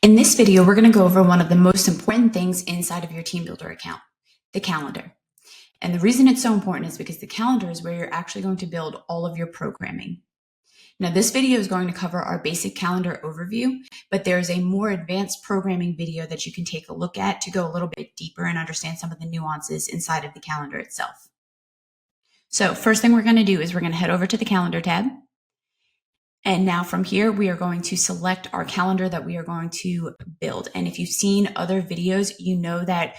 In this video, we're going to go over one of the most important things inside of your Team Builder account, the calendar. And the reason it's so important is because the calendar is where you're actually going to build all of your programming. Now, this video is going to cover our basic calendar overview, but there's a more advanced programming video that you can take a look at to go a little bit deeper and understand some of the nuances inside of the calendar itself. So first thing we're going to do is we're going to head over to the calendar tab. And now from here, we are going to select our calendar that we are going to build. And if you've seen other videos, you know that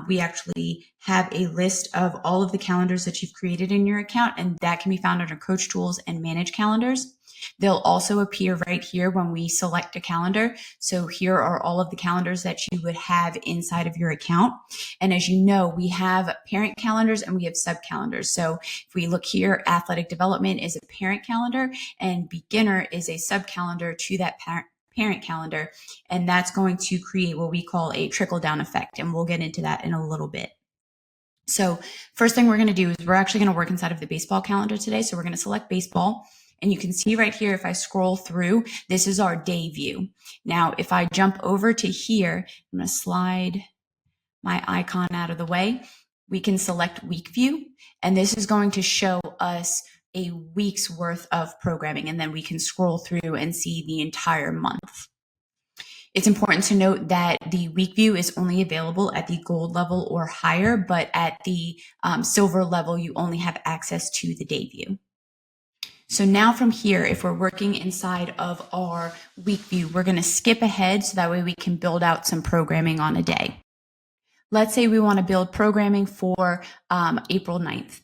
we actually have a list of all of the calendars that you've created in your account, and that can be found under Coach Tools and Manage Calendars. They'll also appear right here when we select a calendar. So here are all of the calendars that you would have inside of your account. And as you know, we have parent calendars and we have sub calendars. So if we look here, athletic development is a parent calendar and beginner is a sub calendar to that parent calendar. And that's going to create what we call a trickle down effect. And we'll get into that in a little bit. So first thing we're going to do is we're actually going to work inside of the baseball calendar today. So we're going to select baseball. And you can see right here, if I scroll through, this is our day view. Now, if I jump over to here, I'm going to slide my icon out of the way. We can select week view, and this is going to show us a week's worth of programming, and then we can scroll through and see the entire month. It's important to note that the week view is only available at the gold level or higher, but at the silver level, you only have access to the day view. So now from here, if we're working inside of our week view, we're going to skip ahead so that way we can build out some programming on a day. Let's say we want to build programming for April 9th.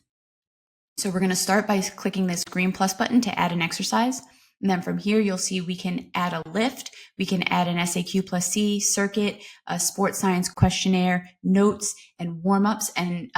So we're going to start by clicking this green plus button to add an exercise. And then from here, you'll see we can add a lift. We can add an SAQ plus C circuit, a sports science questionnaire, notes, and warm-ups. And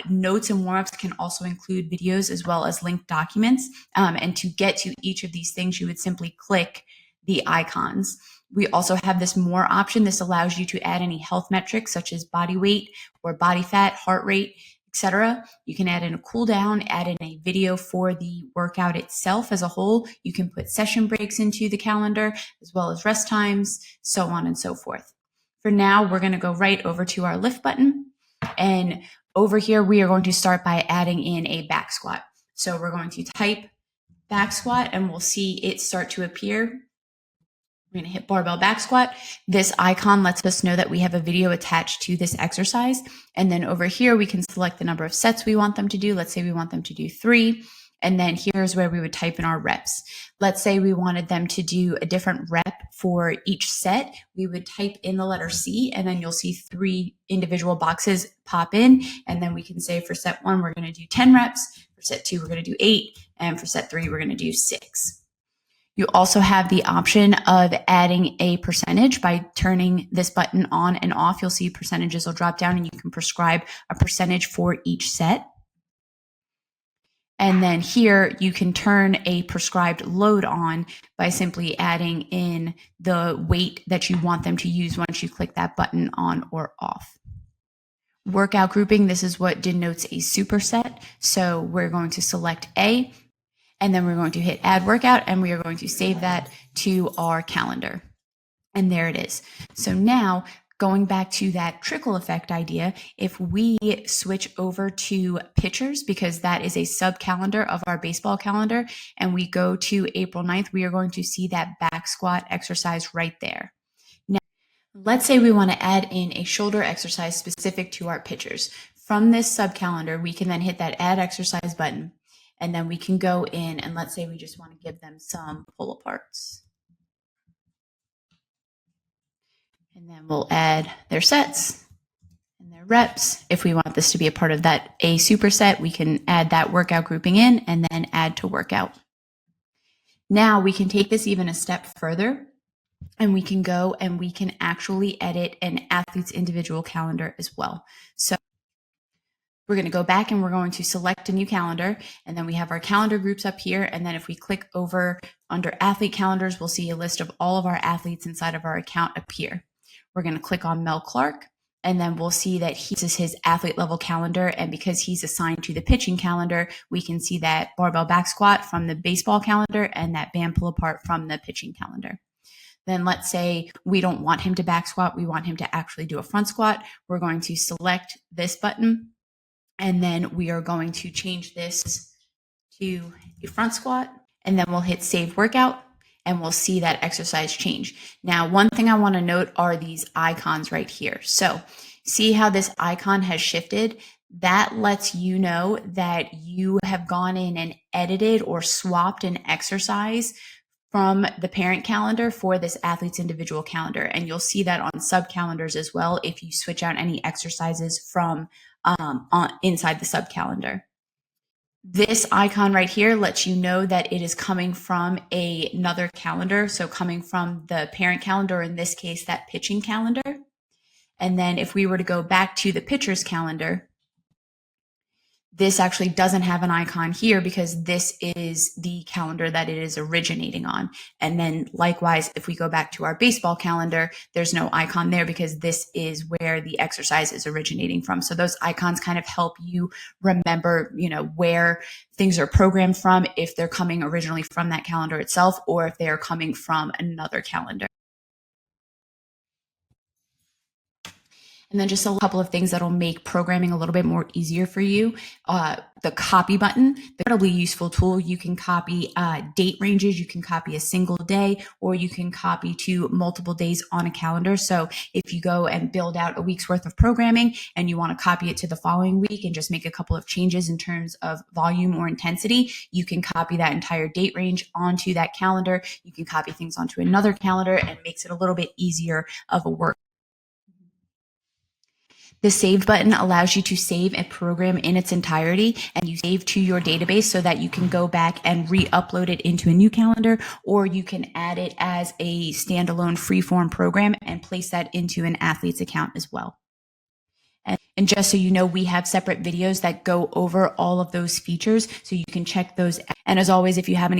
notes and warm-ups can also include videos as well as linked documents. And to get to each of these things, you would simply click the icons. We also have this more option. This allows you to add any health metrics such as body weight or body fat, heart rate, etc. You can add in a cool down, add in a video for the workout itself as a whole. You can put session breaks into the calendar as well as rest times, so on and so forth. For now, we're going to go right over to our lift button. And over here, we are going to start by adding in a back squat. So we're going to type back squat and we'll see it start to appear. We're going to hit barbell back squat. This icon lets us know that we have a video attached to this exercise. And then over here, we can select the number of sets we want them to do. Let's say we want them to do 3. And then here's where we would type in our reps. Let's say we wanted them to do a different rep for each set. We would type in the letter C, and then you'll see 3 individual boxes pop in. And then we can say for set 1, we're going to do 10 reps. For set 2, we're going to do 8. And for set 3, we're going to do 6. You also have the option of adding a percentage by turning this button on and off. You'll see percentages will drop down and you can prescribe a percentage for each set. And then here you can turn a prescribed load on by simply adding in the weight that you want them to use once you click that button on or off. Workout grouping, this is what denotes a superset. So we're going to select A. And then we're going to hit add workout and we are going to save that to our calendar. And there it is. So now going back to that trickle effect idea, if we switch over to pictures, because that is a sub calendar of our baseball calendar, and we go to April 9th, we are going to see that back squat exercise right there. Now, let's say we want to add in a shoulder exercise specific to our pitchers. From this sub calendar, we can then hit that add exercise button. And then we can go in and let's say we just want to give them some pull aparts. And then we'll add their sets and their reps. If we want this to be a part of that A superset, we can add that workout grouping in and then add to workout. Now we can take this even a step further and we can go and we can actually edit an athlete's individual calendar as well. So we're going to go back and we're going to select a new calendar, and then we have our calendar groups up here. And then if we click over under athlete calendars, we'll see a list of all of our athletes inside of our account appear. We're going to click on Mel Clark, and then we'll see that this is his athlete level calendar. And because he's assigned to the pitching calendar, we can see that barbell back squat from the baseball calendar and that band pull apart from the pitching calendar. Then let's say we don't want him to back squat, we want him to actually do a front squat. We're going to select this button, and then we are going to change this to a front squat, and then we'll hit save workout, and we'll see that exercise change. Now, one thing I want to note are these icons right here. So see how this icon has shifted? That lets you know that you have gone in and edited or swapped an exercise from the parent calendar for this athlete's individual calendar. And you'll see that on sub calendars as well if you switch out any exercises from inside the sub calendar. This icon right here lets you know that it is coming from another calendar. So coming from the parent calendar, in this case, that pitching calendar. And then if we were to go back to the pitcher's calendar, this actually doesn't have an icon here because this is the calendar that it is originating on. And then likewise, if we go back to our baseball calendar, there's no icon there because this is where the exercise is originating from. So those icons kind of help you remember, where things are programmed from, if they're coming originally from that calendar itself, or if they are coming from another calendar. And then just a couple of things that'll make programming a little bit more easier for you. The copy button, incredibly useful tool. You can copy date ranges, you can copy a single day, or you can copy to multiple days on a calendar. So if you go and build out a week's worth of programming and you want to copy it to the following week and just make a couple of changes in terms of volume or intensity, you can copy that entire date range onto that calendar. You can copy things onto another calendar, and it makes it a little bit easier of a work. The save button allows you to save a program in its entirety, and you save to your database so that you can go back and re-upload it into a new calendar, or you can add it as a standalone freeform program and place that into an athlete's account as well. And just so you know, we have separate videos that go over all of those features, so you can check those. And as always, if you have any